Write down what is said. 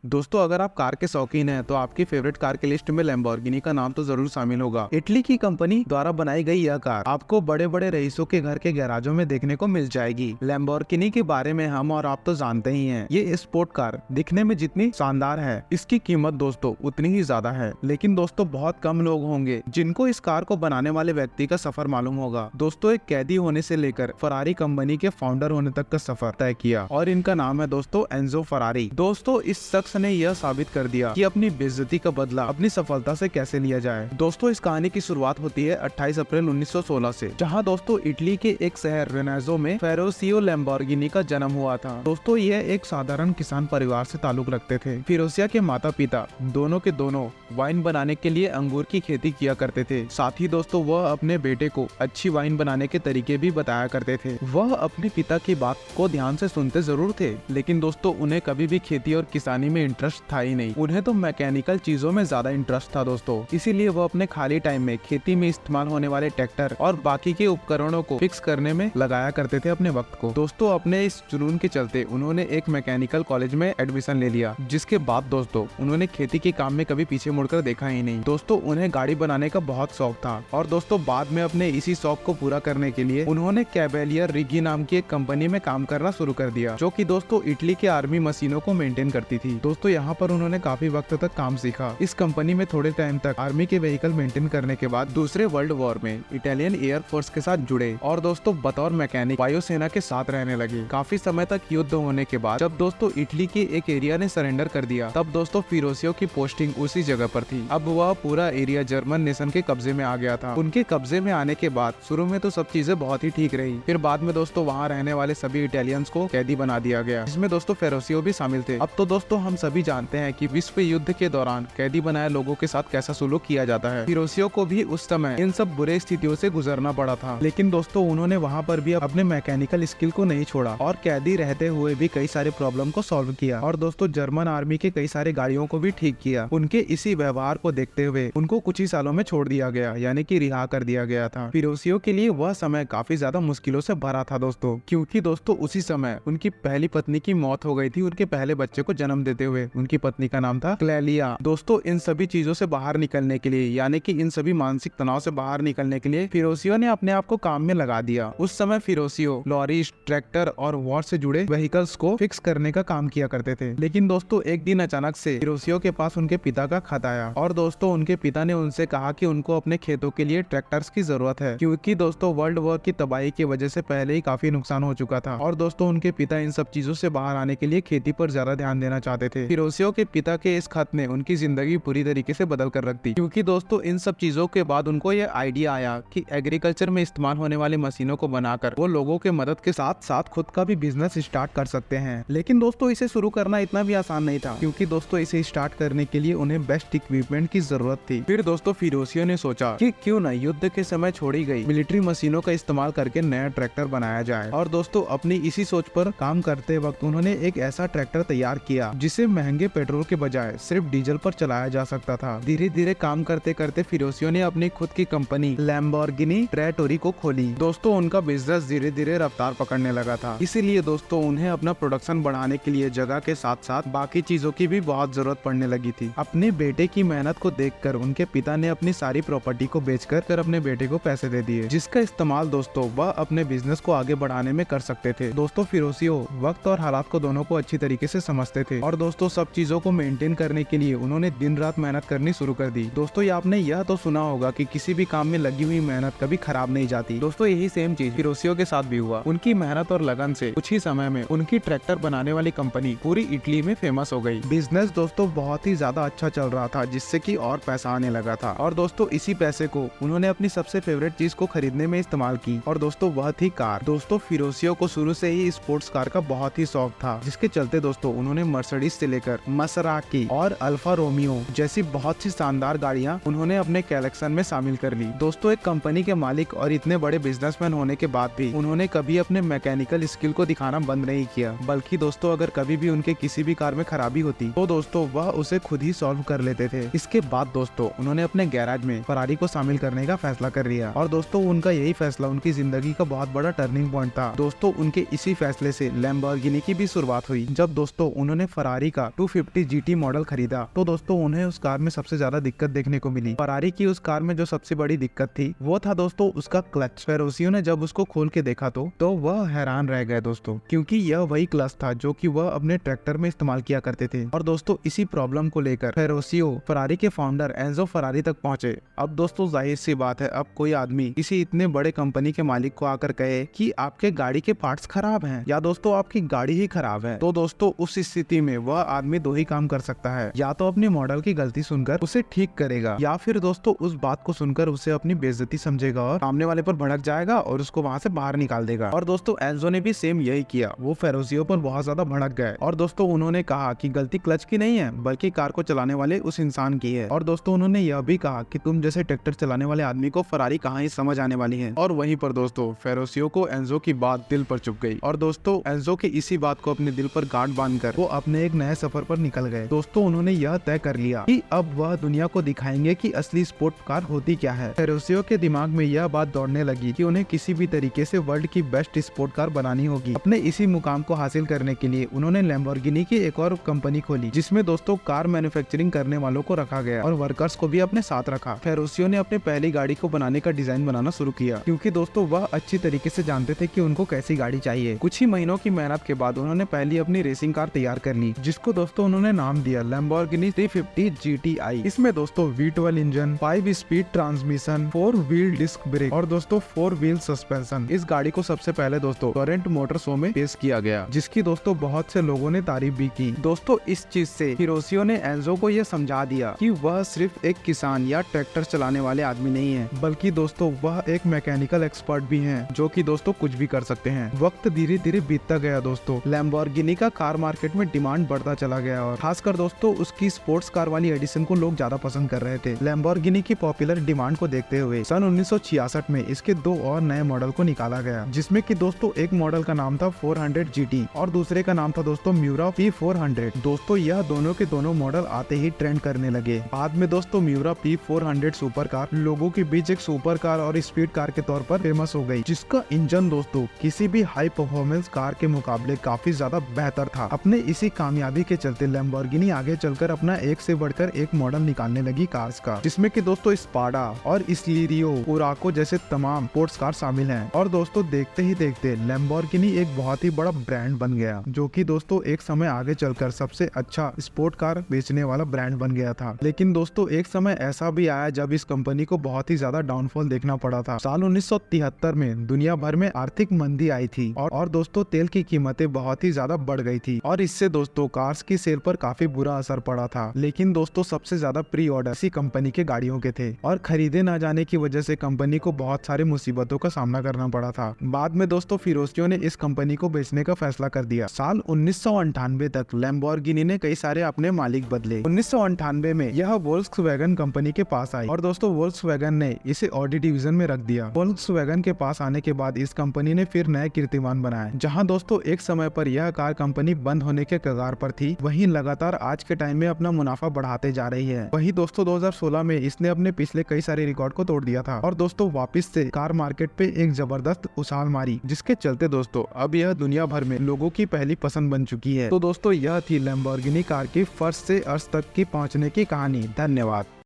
दोस्तों, अगर आप कार के शौकीन हैं तो आपकी फेवरेट कार की लिस्ट में लैम्बोर्गिनी का नाम तो जरूर शामिल होगा। इटली की कंपनी द्वारा बनाई गई यह कार आपको बड़े बड़े रईसों के घर के गैराजों में देखने को मिल जाएगी। लैम्बोर्गिनी के बारे में हम और आप तो जानते ही हैं। ये स्पोर्ट कार दिखने में जितनी शानदार है, इसकी कीमत दोस्तों उतनी ही ज्यादा है। लेकिन दोस्तों, बहुत कम लोग होंगे जिनको इस कार को बनाने वाले व्यक्ति का सफर मालूम होगा। दोस्तों, एक कैदी होने से लेकर फरारी कंपनी के फाउंडर होने तक का सफर तय किया और इनका नाम है दोस्तों एंजो फरारी। दोस्तों, इस शख्स ने यह साबित कर दिया कि अपनी बेइज्जती का बदला अपनी सफलता से कैसे लिया जाए। दोस्तों, इस कहानी की शुरुआत होती है 28 अप्रैल 1916 से, जहां दोस्तों इटली के एक शहर रेनेजो में फेरोसियो लैम्बोर्गिनी का जन्म हुआ था। दोस्तों, यह एक साधारण किसान परिवार से ताल्लुक रखते थे। फिरोसिया के माता पिता दोनों के दोनों वाइन बनाने के लिए अंगूर की खेती किया करते थे। साथ ही दोस्तों, वह अपने बेटे को अच्छी वाइन बनाने के तरीके भी बताया करते थे। वह अपने पिता की बात को ध्यान से सुनते जरूर थे, लेकिन दोस्तों उन्हें कभी भी खेती और किसानी में इंटरेस्ट था ही नहीं। उन्हें तो मैकेनिकल चीजों में ज्यादा इंटरेस्ट था दोस्तों। इसीलिए वो अपने खाली टाइम में खेती में इस्तेमाल होने वाले ट्रैक्टर और बाकी के उपकरणों को फिक्स करने में लगाया करते थे अपने वक्त को। दोस्तों, अपने इस जुनून के चलते उन्होंने एक मैकेनिकल कॉलेज में एडमिशन ले लिया, जिसके बाद दोस्तों उन्होंने खेती के काम में कभी पीछे मुड़कर देखा ही नहीं। दोस्तों, उन्हें गाड़ी बनाने का बहुत शौक था और दोस्तों बाद में अपने इसी शौक को पूरा करने के लिए उन्होंने कैवेलियर रिगी नाम की एक कंपनी में काम करना शुरू कर दिया, जो कि दोस्तों इटली के आर्मी मशीनों को मेंटेन करती थी। दोस्तों, यहाँ पर उन्होंने काफी वक्त तक काम सीखा। इस कंपनी में थोड़े टाइम तक आर्मी के व्हीकल मेंटेन करने के बाद दूसरे वर्ल्ड वॉर में इटालियन एयर फोर्स के साथ जुड़े और दोस्तों बतौर मैकेनिक वायुसेना के साथ रहने लगे। काफी समय तक युद्ध होने के बाद जब दोस्तों इटली के एक एरिया ने सरेंडर कर दिया, तब दोस्तों फिरोसियो की पोस्टिंग उसी जगह पर थी। अब वह पूरा एरिया जर्मन नेशन के कब्जे में आ गया था। उनके कब्जे में आने के बाद शुरू में तो सब चीजें बहुत ही ठीक रही, फिर बाद में दोस्तों वहाँ रहने वाले सभी इटालियंस को कैदी बना दिया गया, जिसमें दोस्तों फेरोसियो भी शामिल थे। अब तो दोस्तों हम सभी जानते हैं कि विश्व युद्ध के दौरान कैदी बनाए लोगों के साथ कैसा सुलूक किया जाता है। फिरोसियो को भी उस समय इन सब बुरे स्थितियों से गुजरना पड़ा था, लेकिन दोस्तों उन्होंने वहाँ पर भी अपने मैकेनिकल स्किल को नहीं छोड़ा और कैदी रहते हुए भी कई सारे प्रॉब्लम को सॉल्व किया और दोस्तों जर्मन आर्मी के कई सारे गाड़ियों को भी ठीक किया। उनके इसी व्यवहार को देखते हुए उनको कुछ ही सालों में छोड़ दिया गया, यानी कि रिहा कर दिया गया था। फिरोसियो के लिए वह समय काफी ज्यादा मुश्किलों से भरा था दोस्तों, क्योंकि दोस्तों उसी समय उनकी पहली पत्नी की मौत हो गई थी, उनके पहले बच्चे को जन्म देते हुए। उनकी पत्नी का नाम था क्लेलिया। दोस्तों, इन सभी चीजों से बाहर निकलने के लिए, यानी कि इन सभी मानसिक तनाव से बाहर निकलने के लिए फिरोसियो ने अपने आप को काम में लगा दिया। उस समय फिरोसियो लॉरीज, ट्रैक्टर और वॉर से जुड़े व्हीकल्स को फिक्स करने का काम किया करते थे। लेकिन दोस्तों एक दिन अचानक से फिरोसियो के पास उनके पिता का खत आया और दोस्तों उनके पिता ने उनसे कहा कि उनको अपने खेतों के लिए ट्रैक्टर्स की जरूरत है, क्योंकि दोस्तों वर्ल्ड वॉर की तबाही की वजह से पहले ही काफी नुकसान हो चुका था और दोस्तों उनके पिता इन सब चीजों से बाहर आने के लिए खेती पर ज्यादा ध्यान देना चाहते थे। फिरोसियो के पिता के इस खत ने उनकी जिंदगी पूरी तरीके से बदल कर रख दी, क्योंकि दोस्तों इन सब चीजों के बाद उनको ये आइडिया आया कि एग्रीकल्चर में इस्तेमाल होने वाली मशीनों को बनाकर वो लोगों के मदद के साथ साथ खुद का भी बिजनेस स्टार्ट कर सकते हैं। लेकिन दोस्तों इसे शुरू करना इतना भी आसान नहीं था, क्योंकि दोस्तों इसे स्टार्ट करने के लिए उन्हें बेस्ट इक्विपमेंट की जरूरत थी। फिर दोस्तों फिरोसियो ने सोचा कि क्यों न युद्ध के समय छोड़ी गई मिलिट्री मशीनों का इस्तेमाल करके नया ट्रैक्टर बनाया जाए। और दोस्तों अपनी इसी सोच पर काम करते वक्त उन्होंने एक ऐसा ट्रैक्टर तैयार किया जिसे महंगे पेट्रोल के बजाय सिर्फ डीजल पर चलाया जा सकता था। धीरे धीरे काम करते करते फिरोसियो ने अपनी खुद की कंपनी लैम्बोर्गिनी ट्रेटोरी को खोली। दोस्तों उनका बिजनेस धीरे धीरे रफ्तार पकड़ने लगा था, इसीलिए दोस्तों उन्हें अपना प्रोडक्शन बढ़ाने के लिए जगह के साथ साथ बाकी चीजों की भी बहुत जरूरत पड़ने लगी थी। अपने बेटे की मेहनत को देखकर उनके पिता ने अपनी सारी प्रॉपर्टी को बेचकर अपने बेटे को पैसे दे दिए, जिसका इस्तेमाल दोस्तों वह अपने बिजनेस को आगे बढ़ाने में कर सकते थे। दोस्तों फिरोसियो वक्त और हालात को दोनों को अच्छी तरीके से समझते थे और दोस्तों सब चीजों को मेंटेन करने के लिए उन्होंने दिन रात मेहनत करनी शुरू कर दी। दोस्तों आपने यह तो सुना होगा कि किसी भी काम में लगी हुई मेहनत कभी खराब नहीं जाती। दोस्तों यही सेम चीज फिरोसियो के साथ भी हुआ। उनकी मेहनत और लगन से कुछ ही समय में उनकी ट्रैक्टर बनाने वाली कंपनी पूरी इटली में फेमस हो गई। बिजनेस दोस्तों बहुत ही ज्यादा अच्छा चल रहा था, जिससे कि और पैसा आने लगा था और दोस्तों इसी पैसे को उन्होंने अपनी सबसे फेवरेट चीज को खरीदने में इस्तेमाल की और दोस्तों वह थी कार। दोस्तों फिरोसियो को शुरू से ही स्पोर्ट्स कार का बहुत ही शौक था, जिसके चलते दोस्तों उन्होंने मर्सिडीज से लेकर मसराटी और अल्फा रोमियो जैसी बहुत सी शानदार गाड़ियां उन्होंने अपने कलेक्शन में शामिल कर ली। दोस्तों एक कंपनी के मालिक और इतने बड़े बिजनेसमैन होने के बाद भी उन्होंने कभी अपने मैकेनिकल स्किल को दिखाना बंद नहीं किया, बल्कि दोस्तों अगर कभी भी उनके किसी भी कार में खराबी होती तो दोस्तों वह उसे खुद ही सॉल्व कर लेते थे। इसके बाद दोस्तों उन्होंने अपने गैराज में फरारी को शामिल करने का फैसला कर लिया और दोस्तों उनका यही फैसला उनकी जिंदगी का बहुत बड़ा टर्निंग पॉइंट था। दोस्तों उनके इसी फैसले से लैम्बोर्गिनी की भी शुरुआत हुई, जब दोस्तों उन्होंने फरारी फरारी का 250 GT मॉडल खरीदा तो दोस्तों उन्हें उस कार में सबसे ज्यादा दिक्कत देखने को मिली। फरारी की उस कार में जो सबसे बड़ी दिक्कत थी वो था दोस्तों उसका क्लच। फेरोसियो ने जब उसको खोल के देखा तो वह हैरान रह गए दोस्तों, क्योंकि यह वही क्लच था जो कि वह अपने ट्रैक्टर में इस्तेमाल किया करते थे। और दोस्तों इसी प्रॉब्लम को लेकर फेरोसियो फरारी के फाउंडर एंजो फरारी तक पहुंचे। अब दोस्तों जाहिर सी बात है, अब कोई आदमी किसी इतने बड़े कंपनी के मालिक को आकर कहे कि आपके गाड़ी के पार्ट्स खराब हैं या दोस्तों आपकी गाड़ी ही खराब है, तो दोस्तों उस स्थिति में वह आदमी दो ही काम कर सकता है, या तो अपने मॉडल की गलती सुनकर उसे ठीक करेगा या फिर दोस्तों उस बात को सुनकर उसे अपनी बेइज्जती समझेगा और सामने वाले पर भड़क जाएगा और उसको वहां से बाहर निकाल देगा। और दोस्तों एंजो ने भी सेम यही किया। वो फेरोसियो पर बहुत ज्यादा भड़क गए और दोस्तों उन्होंने कहा कि गलती क्लच की नहीं है बल्कि कार को चलाने वाले उस इंसान की है। और दोस्तों उन्होंने यह भी कहा कि तुम जैसे ट्रैक्टर चलाने वाले आदमी को फरारी कहाँ ही समझ आने वाली है। और वहीं पर दोस्तों फेरोसियो को एंजो की बात दिल पर चुभ गई और दोस्तों एंजो के इसी बात को अपने दिल पर गांठ बांधकर वो अपने एक नए सफर पर निकल गए। दोस्तों उन्होंने यह तय कर लिया कि अब वह दुनिया को दिखाएंगे कि असली स्पोर्ट कार होती क्या है। फेरोसियो के दिमाग में यह बात दौड़ने लगी कि उन्हें किसी भी तरीके से वर्ल्ड की बेस्ट स्पोर्ट कार बनानी होगी। अपने इसी मुकाम को हासिल करने के लिए उन्होंने लैम्बोर्गिनी की एक और कंपनी खोली, जिसमें दोस्तों कार मैन्युफैक्चरिंग करने वालों को रखा गया और वर्कर्स को भी अपने साथ रखा। फेरोसियो ने अपनी पहली गाड़ी को बनाने का डिजाइन बनाना शुरू किया, क्योंकि दोस्तों वह अच्छी तरीके से जानते थे कि उनको कैसी गाड़ी चाहिए। कुछ ही महीनों की मेहनत के बाद उन्होंने पहली अपनी रेसिंग कार तैयार कर ली, जिसको दोस्तों उन्होंने नाम दिया लैम्बोर्गिनी 350 GTI। इसमें दोस्तों V12 engine, 5 speed transmission, 4 wheel disc brake और दोस्तों 4 व्हील सस्पेंशन। इस गाड़ी को सबसे पहले दोस्तों टोरेंट मोटर शो में पेश किया गया, जिसकी दोस्तों बहुत से लोगों ने तारीफ भी की। दोस्तों इस चीज से फेरोसियो ने एंजो को यह समझा दिया कि वह सिर्फ एक किसान या ट्रैक्टर चलाने वाले आदमी नहीं है, बल्कि दोस्तों वह एक मैकेनिकल एक्सपर्ट भी हैं, जो कि दोस्तों कुछ भी कर सकते हैं। वक्त धीरे धीरे बीतता गया दोस्तों। लैम्बोर्गिनी का कार मार्केट में डिमांड बढ़ता चला गया और खासकर दोस्तों उसकी स्पोर्ट्स कार वाली एडिशन को लोग ज्यादा पसंद कर रहे थे। लैम्बोर्गिनी की पॉपुलर डिमांड को देखते हुए सन 1966 में इसके दो और नए मॉडल को निकाला गया, जिसमें कि दोस्तों एक मॉडल का नाम था 400 GT और दूसरे का नाम था दोस्तों म्यूरा P400। दोस्तों यह दोनों के दोनों मॉडल आते ही ट्रेंड करने लगे। बाद में दोस्तों म्यूरा P400 सुपर कार लोगों के बीच एक सुपर कार और स्पीड कार के तौर पर फेमस हो गई, जिसका इंजन दोस्तों किसी भी हाई परफॉर्मेंस कार के मुकाबले काफी ज्यादा बेहतर था। अपने इसी कामयाबी के चलते लैम्बोर्गिनी आगे चलकर अपना एक से बढ़कर एक मॉडल निकालने लगी कार्स का, जिसमें कि दोस्तों स्पाडा और इस्लीरियो, उराको जैसे तमाम स्पोर्ट्स कार शामिल हैं। और दोस्तों देखते ही देखते लैम्बोर्गिनी एक बहुत ही बड़ा ब्रांड बन गया, जो कि दोस्तों एक समय आगे चलकर सबसे अच्छा स्पोर्ट कार बेचने वाला ब्रांड बन गया था। लेकिन दोस्तों एक समय ऐसा भी आया जब इस कंपनी को बहुत ही ज्यादा डाउनफॉल देखना पड़ा था। साल 1973 में दुनिया भर में आर्थिक मंदी आई थी और दोस्तों तेल की कीमतें बहुत ही ज्यादा बढ़ गई थी और इससे दोस्तों कार्स की सेल पर काफी बुरा असर पड़ा था। लेकिन दोस्तों सबसे ज्यादा प्री ऑर्डर इसी कंपनी के गाड़ियों के थे और खरीदे न जाने की वजह से कंपनी को बहुत सारी मुसीबतों का सामना करना पड़ा था। बाद में दोस्तों फेरोसियो ने इस कंपनी को बेचने का फैसला कर दिया। साल 1998 तक लैम्बोर्गिनी ने कई सारे अपने मालिक बदले। 1998 में यह वोल्क्सवैगन कंपनी के पास आई और दोस्तों वोल्क्सवैगन ने इसे ऑडी डिवीजन में रख दिया। वोल्क्सवैगन के पास आने के बाद इस कंपनी ने फिर नए कीर्तिमान बनाए। जहां दोस्तों एक समय पर यह कार कंपनी बंद होने के कगार पर थी, वहीं लगातार आज के टाइम में अपना मुनाफा बढ़ाते जा रही है। वहीं दोस्तों 2016 में इसने अपने पिछले कई सारे रिकॉर्ड को तोड़ दिया था और दोस्तों वापस से कार मार्केट पे एक जबरदस्त उछाल मारी, जिसके चलते दोस्तों अब यह दुनिया भर में लोगों की पहली पसंद बन चुकी है। तो दोस्तों यह थी लैम्बोर्गिनी कार की फर्श से अर्श तक की पहुंचने की कहानी। धन्यवाद।